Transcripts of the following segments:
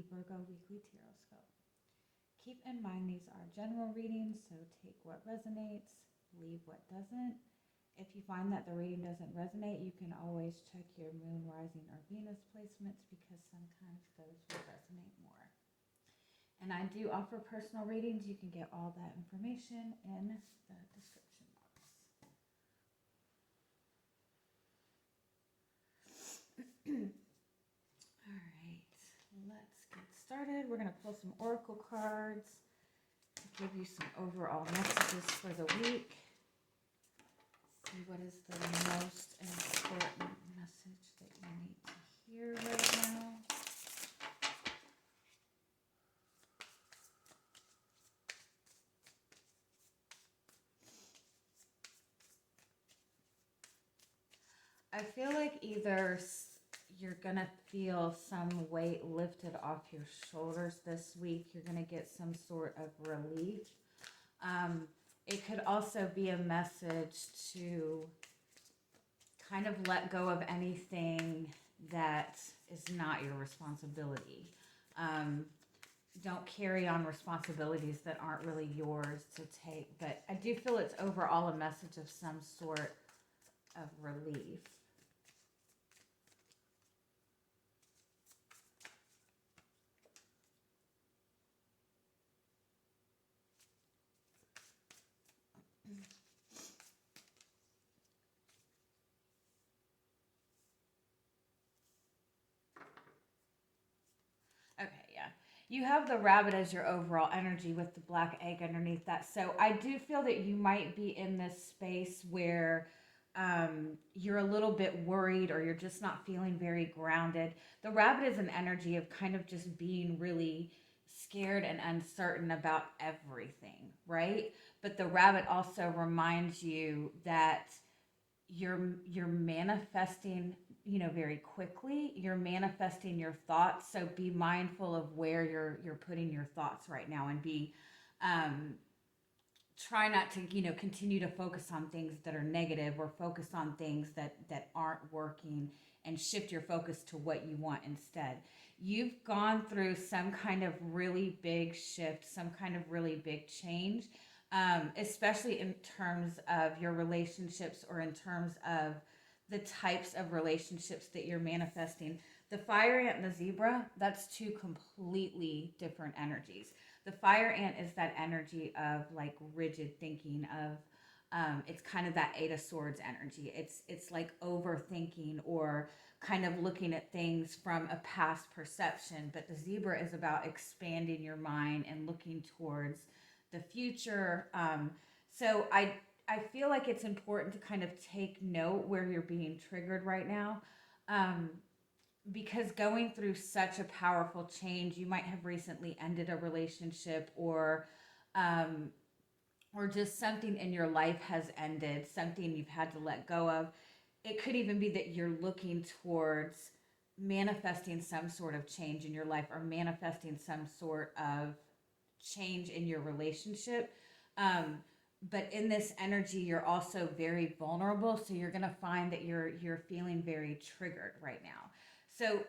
the Virgo Weekly Tarotscope. Keep in mind these are general readings, so take what resonates, leave what doesn't. If you find that the reading doesn't resonate, you can always check your moon, rising, or Venus placements because sometimes those will resonate more. And I do offer personal readings. You can get all that information in the description box. All right, let's get started. We're going to pull some oracle cards to give you some overall messages for the week. See what is the most important message that you need to hear right now. I feel like either you're going to feel some weight lifted off your shoulders this week. You're going to get some sort of relief. It could also be a message to kind of let go of anything that is not your responsibility. Don't carry on responsibilities that aren't really yours to take. But I do feel it's overall a message of some sort of relief. Okay, yeah. You have the rabbit as your overall energy with the black egg underneath that. So I do feel that you might be in this space where you're a little bit worried or you're just not feeling very grounded. The rabbit is an energy of kind of just being really scared and uncertain about everything, right? But the rabbit also reminds you that you're manifesting, very quickly. You're manifesting your thoughts, so be mindful of where you're putting your thoughts right now, and be try not to continue to focus on things that are negative, or focus on things that aren't working, and shift your focus to what you want instead. You've gone through some kind of really big shift, some kind of really big change, especially in terms of your relationships, or in terms of the types of relationships that you're manifesting. The fire ant and the zebra, that's two completely different energies. The fire ant is that energy of like rigid thinking, of it's kind of that Eight of Swords energy. It's like overthinking, or kind of looking at things from a past perception. But the zebra is about expanding your mind and looking towards the future. So I feel like it's important to kind of take note where you're being triggered right now. Because going through such a powerful change, you might have recently ended a relationship, um, or just something in your life has ended, something you've had to let go of. It could even be that you're looking towards manifesting some sort of change in your life, or manifesting some sort of change in your relationship. Um, but in this energy, you're also very vulnerable, so you're gonna find that you're feeling very triggered right now. So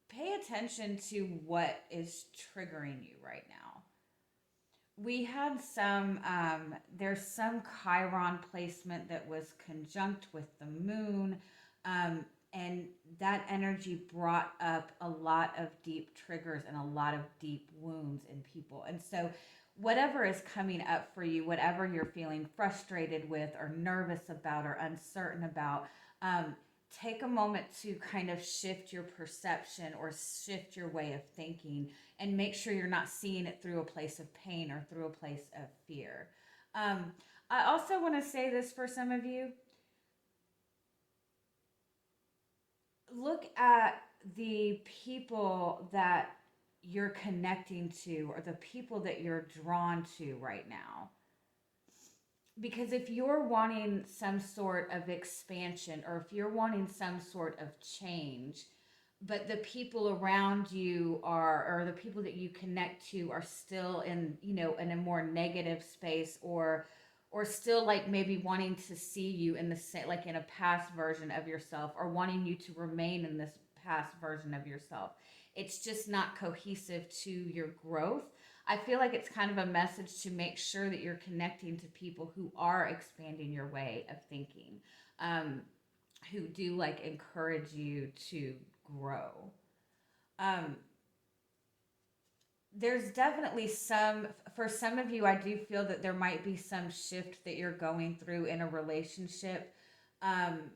pay attention to what is triggering you right now. We had there's some Chiron placement that was conjunct with the moon. And that energy brought up a lot of deep triggers and a lot of deep wounds in people. And so, whatever is coming up for you, whatever you're feeling frustrated with, or nervous about, or uncertain about, take a moment to kind of shift your perception, or shift your way of thinking, and make sure you're not seeing it through a place of pain or through a place of fear. I also want to say this for some of you. Look at the people that you're connecting to, or the people that you're drawn to right now. Because if you're wanting some sort of expansion, or if you're wanting some sort of change, but the people around you or the people that you connect to are still in a more negative space, or still like maybe wanting to see you in the same, like in a past version of yourself, or wanting you to remain in this past version of yourself, It's just not cohesive to your growth. I feel like it's kind of a message to make sure that you're connecting to people who are expanding your way of thinking, um, who do like encourage you to grow. Um, there's definitely for some of you, I do feel that there might be some shift that you're going through in a relationship, um,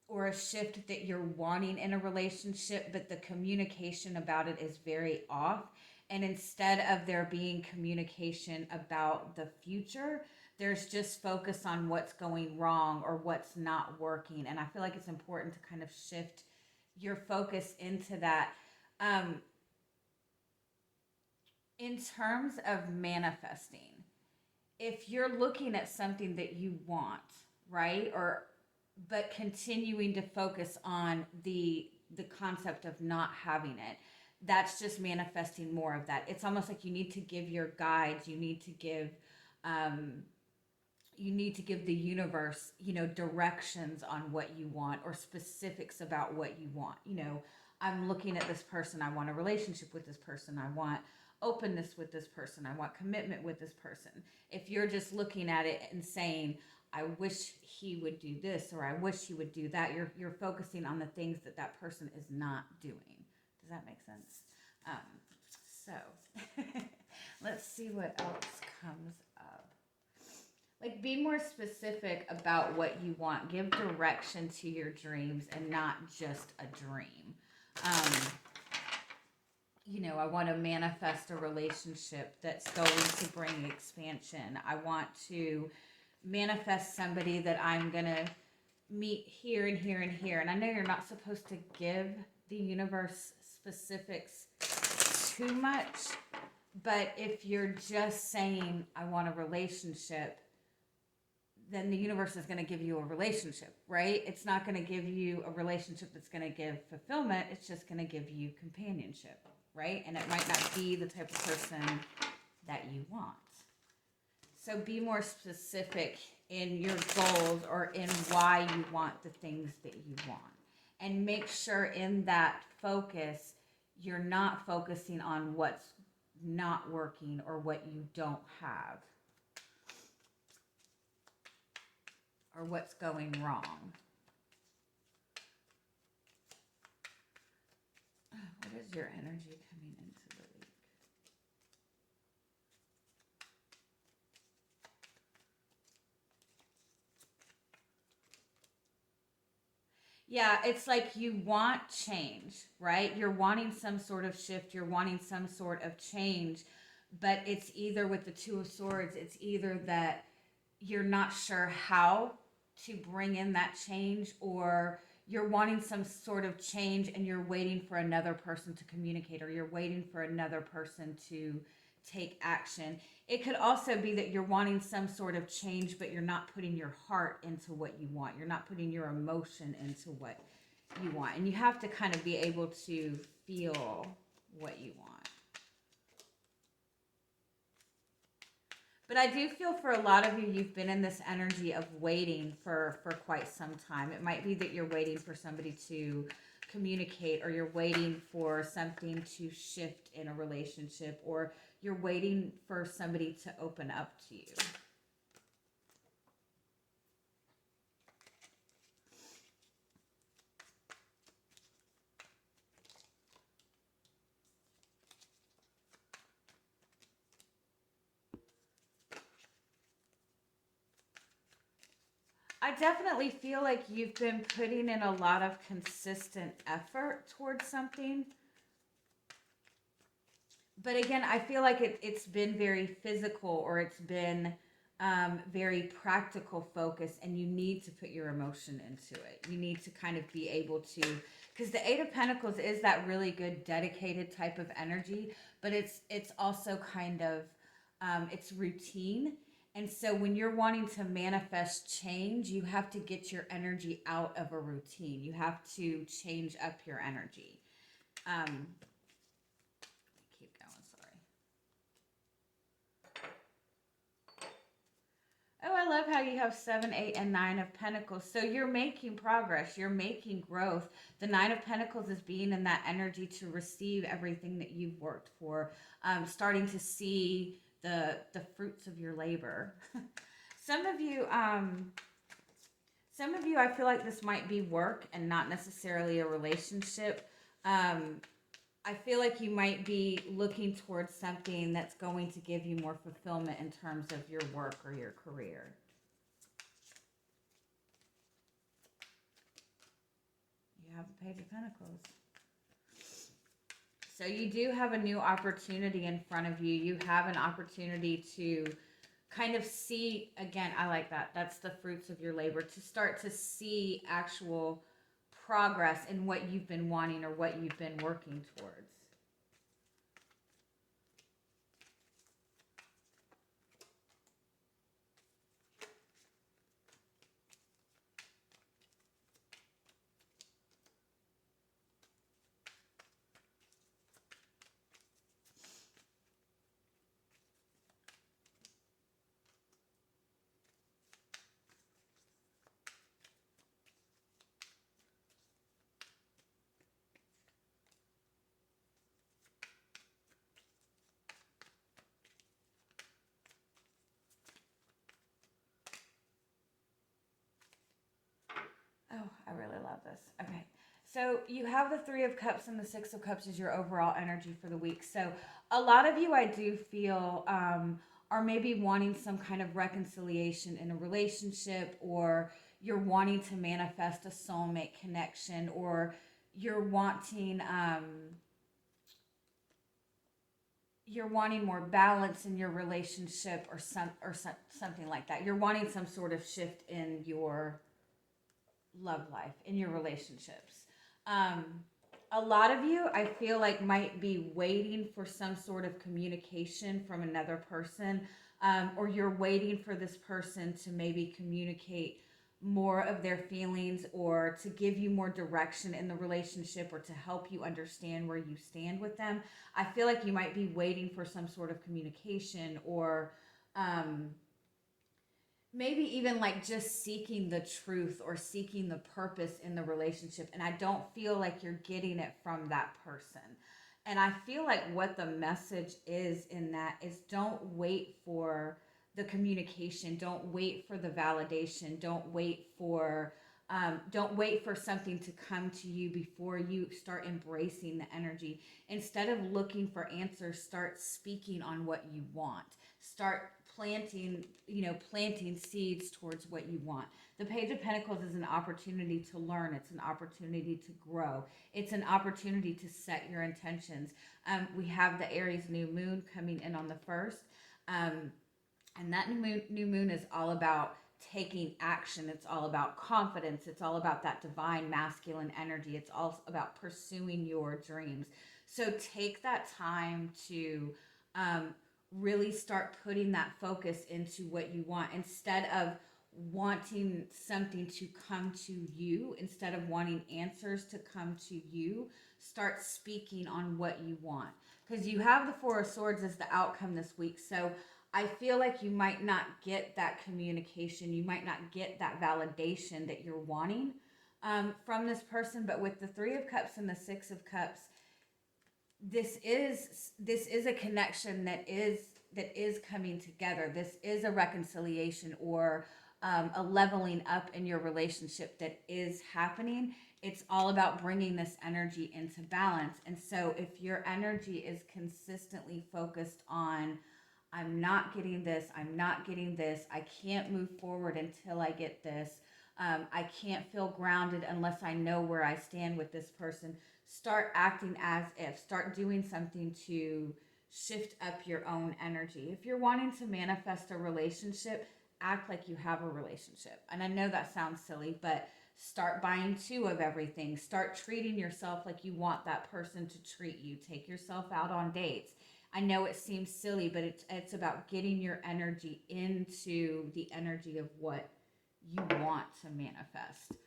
or a shift that you're wanting in a relationship, but the communication about it is very off. And instead of there being communication about the future, there's just focus on what's going wrong or what's not working. And I feel like it's important to kind of shift your focus into that. Um, in terms of manifesting, if you're looking at something that you want, right? Or but continuing to focus on the concept of not having it, that's just manifesting more of that. It's almost like you need to give your guides, um you need to give the universe, directions on what you want or specifics about what you want. I'm looking at this person, I want a relationship with this person, I want openness with this person, I want commitment with this person. If you're just looking at it and saying, I wish he would do this or I wish he would do that, you're focusing on the things that that person is not doing. Does that make sense? So let's see what else comes up. Like, be more specific about what you want. Give direction to your dreams and not just a dream. I want to manifest a relationship that's going to bring expansion. I want to manifest somebody that I'm going to meet here and here and here. And I know you're not supposed to give the universe specifics too much, but if you're just saying, I want a relationship, then the universe is going to give you a relationship, right? It's not going to give you a relationship that's going to give fulfillment. It's just going to give you companionship, right? And it might not be the type of person that you want. So be more specific in your goals or in why you want the things that you want. And make sure in that focus, you're not focusing on what's not working or what you don't have or what's going wrong. What is your energy coming into the week? Yeah, it's like you want change, right? You're wanting some sort of shift, you're wanting some sort of change, but it's either with the Two of Swords, it's either that you're not sure how to bring in that change, or you're wanting some sort of change and you're waiting for another person to communicate, or you're waiting for another person to take action. It could also be that you're wanting some sort of change, but you're not putting your heart into what you want. You're not putting your emotion into what you want. And you have to kind of be able to feel what you want. But I do feel for a lot of you, you've been in this energy of waiting for quite some time. It might be that you're waiting for somebody to communicate, or you're waiting for something to shift in a relationship, or you're waiting for somebody to open up to you. I definitely feel like you've been putting in a lot of consistent effort towards something. But again, I feel like it's been very physical, or it's been very practical focus, and you need to put your emotion into it. You need to kind of be able to, because the Eight of Pentacles is that really good dedicated type of energy, but it's also kind of, it's routine. And so when you're wanting to manifest change, you have to get your energy out of a routine. You have to change up your energy. Keep going, sorry. Oh, I love how you have 7, 8, and 9 of Pentacles. So you're making progress. You're making growth. The 9 of Pentacles is being in that energy to receive everything that you've worked for. Starting to see the fruits of your labor. Some of you, I feel like this might be work and not necessarily a relationship. I feel like you might be looking towards something that's going to give you more fulfillment in terms of your work or your career. You have the Page of Pentacles. So you do have a new opportunity in front of you. You have an opportunity to kind of see, again, I like that. That's the fruits of your labor, to start to see actual progress in what you've been wanting or what you've been working towards. Oh, I really love this. Okay. So you have the 3 of Cups and the 6 of Cups as your overall energy for the week. So a lot of you, I do feel, are maybe wanting some kind of reconciliation in a relationship, or you're wanting to manifest a soulmate connection, or you're wanting more balance in your relationship, or something like that. You're wanting some sort of shift in your love life, in your relationships. A lot of you, I feel like, might be waiting for some sort of communication from another person, or you're waiting for this person to maybe communicate more of their feelings, or to give you more direction in the relationship, or to help you understand where you stand with them. I feel like you might be waiting for some sort of communication, or maybe even like just seeking the truth or seeking the purpose in the relationship. And I don't feel like you're getting it from that person. And I feel like what the message is in that is, don't wait for the communication. Don't wait for the validation. Don't wait for something to come to you before you start embracing the energy. Instead of looking for answers, start speaking on what you want. Start planting seeds towards what you want. The Page of Pentacles is an opportunity to learn. It's an opportunity to grow. It's an opportunity to set your intentions. We have the Aries new moon coming in on the 1st. And that new moon is all about taking action. It's all about confidence. It's all about that divine masculine energy. It's all about pursuing your dreams. So take that time to really start putting that focus into what you want, instead of wanting something to come to you, instead of wanting answers to come to you. Start speaking on what you want, because you have the 4 of Swords as the outcome this week. So I feel like you might not get that communication. You might not get that validation that you're wanting from this person. But with the 3 of Cups and the 6 of Cups, this is a connection that is coming together. This is a reconciliation, or a leveling up in your relationship that is happening. It's all about bringing this energy into balance. And so if your energy is consistently focused on, I'm not getting this, I can't move forward until I get this, I can't feel grounded unless I know where I stand with this person, start acting as if, start doing something to shift up your own energy. If you're wanting to manifest a relationship, act like you have a relationship. And I know that sounds silly, but start buying 2 of everything. Start treating yourself like you want that person to treat you. Take yourself out on dates. I know it seems silly, but it's about getting your energy into the energy of what you want to manifest.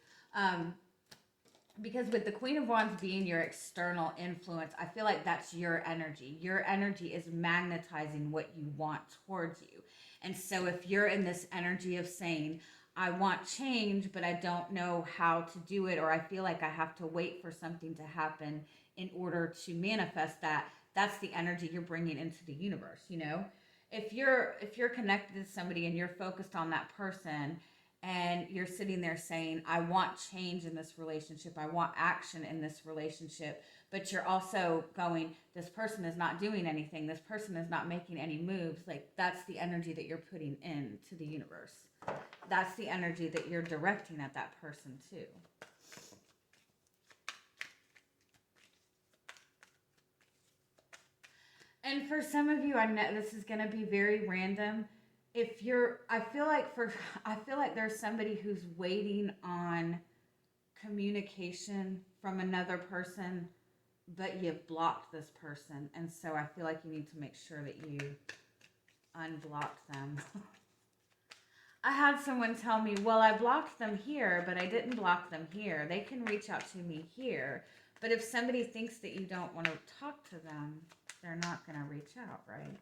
because with the Queen of Wands being your external influence, I feel like that's your energy. Your energy is magnetizing what you want towards you. And so if you're in this energy of saying, I want change, but I don't know how to do it, or I feel like I have to wait for something to happen in order to manifest that, that's the energy you're bringing into the universe, you know? If you're connected to somebody and you're focused on that person, and you're sitting there saying, I want change in this relationship, I want action in this relationship, but you're also going, this person is not doing anything, this person is not making any moves, like that's the energy that you're putting into the universe. That's the energy that you're directing at that person too. And for some of you, I know this is going to be very random. If you're, I feel like there's somebody who's waiting on communication from another person, but you've blocked this person. And so I feel like you need to make sure that you unblock them. I had someone tell me, well, I blocked them here, but I didn't block them here. They can reach out to me here. But if somebody thinks that you don't want to talk to them, they're not going to reach out, right?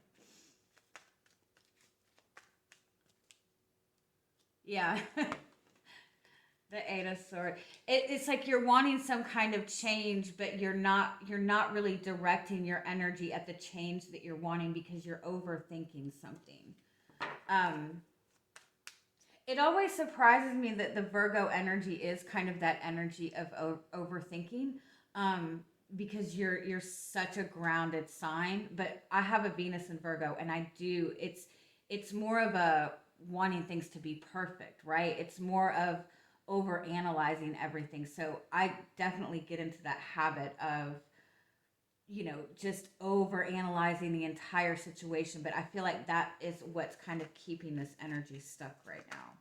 Yeah. The Eight of Swords. It's like you're wanting some kind of change, but you're not really directing your energy at the change that you're wanting because you're overthinking something. It always surprises me that the Virgo energy is kind of that energy of overthinking. Because you're such a grounded sign, but I have a Venus in Virgo, and it's more of a wanting things to be perfect, right? It's more of over analyzing everything. So I definitely get into that habit of, just over analyzing the entire situation. But I feel like that is what's kind of keeping this energy stuck right now.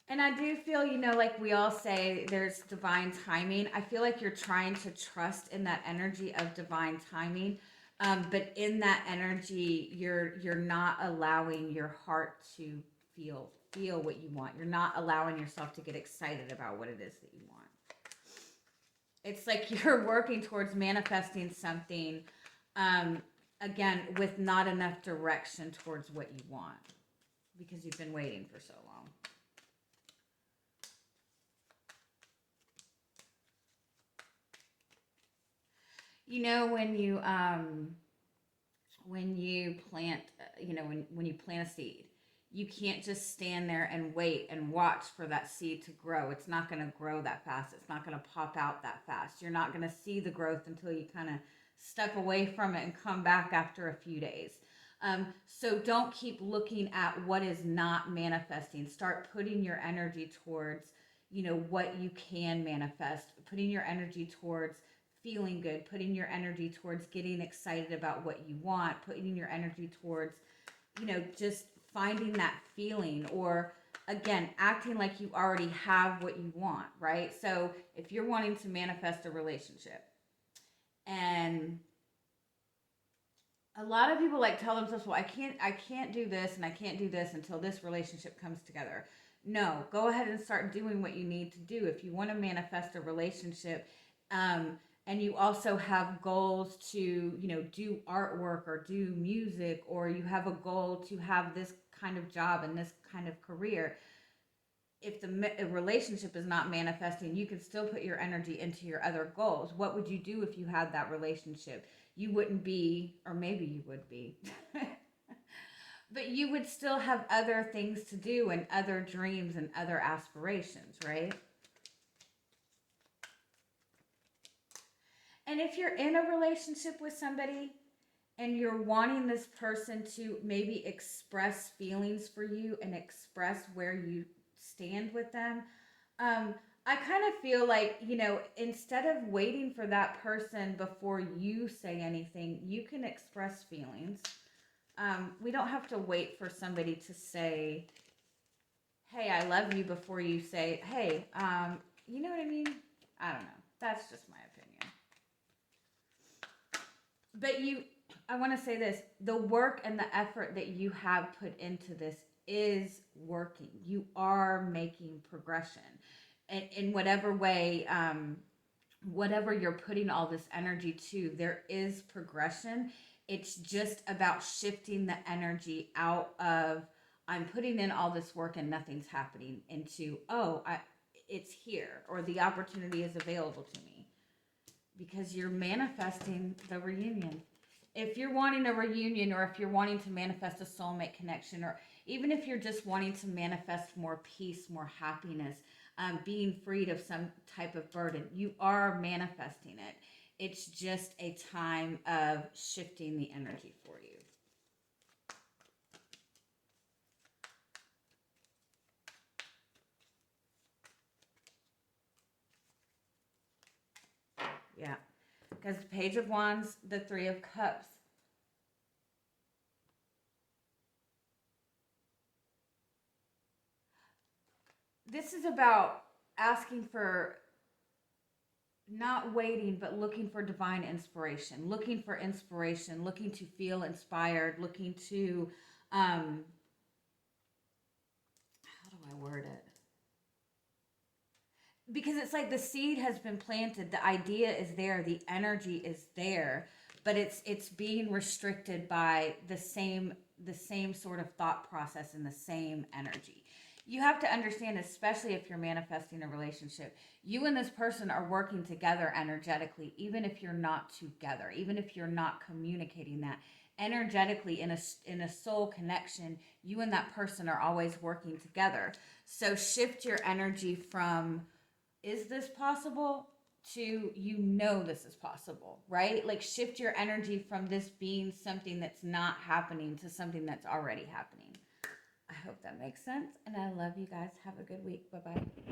And I do feel, like we all say, there's divine timing. I feel like you're trying to trust in that energy of divine timing. But in that energy, you're not allowing your heart to feel what you want. You're not allowing yourself to get excited about what it is that you want. It's like you're working towards manifesting something, again, with not enough direction towards what you want because you've been waiting for so long. When you plant, when you plant a seed, you can't just stand there and wait and watch for that seed to grow. It's not going to grow that fast. It's not going to pop out that fast. You're not going to see the growth until you kind of step away from it and come back after a few days. So don't keep looking at what is not manifesting. Start putting your energy towards, what you can manifest, putting your energy towards feeling good, putting your energy towards getting excited about what you want, putting your energy towards, just finding that feeling, or again, acting like you already have what you want, right? So if you're wanting to manifest a relationship, and a lot of people tell themselves, well, I can't do this and I can't do this until this relationship comes together. No, go ahead and start doing what you need to do. If you want to manifest a relationship, and you also have goals to, do artwork or do music, or you have a goal to have this kind of job and this kind of career, if the relationship is not manifesting, you can still put your energy into your other goals. What would you do if you had that relationship? You wouldn't be, or maybe you would be, but you would still have other things to do and other dreams and other aspirations, right? And if you're in a relationship with somebody and you're wanting this person to maybe express feelings for you and express where you stand with them, I kind of feel like, instead of waiting for that person before you say anything, you can express feelings. We don't have to wait for somebody to say, hey, I love you, before you say, hey, you know what I mean? I don't know. That's just my opinion. But I want to say this, the work and the effort that you have put into this is working. You are making progression in whatever way, whatever you're putting all this energy to, there is progression. It's just about shifting the energy out of I'm putting in all this work and nothing's happening into it's here, or the opportunity is available to me, because you're manifesting the reunion. If you're wanting a reunion, or if you're wanting to manifest a soulmate connection, or even if you're just wanting to manifest more peace, more happiness, being freed of some type of burden, you are manifesting it. It's just a time of shifting the energy for you. Yeah, because the Page of Wands, the Three of Cups. This is about asking for, not waiting, but looking for divine inspiration, looking for inspiration, looking to feel inspired, looking to, how do I word it? Because it's like the seed has been planted, the idea is there, the energy is there, but it's being restricted by the same sort of thought process and the same energy. You have to understand, especially if you're manifesting a relationship, you and this person are working together energetically, even if you're not together, even if you're not communicating that energetically in a soul connection. You and that person are always working together. So shift your energy from is this possible to this is possible, right? Like shift your energy from this being something that's not happening to something that's already happening. I hope that makes sense, and I love you guys. Have a good week. Bye-bye.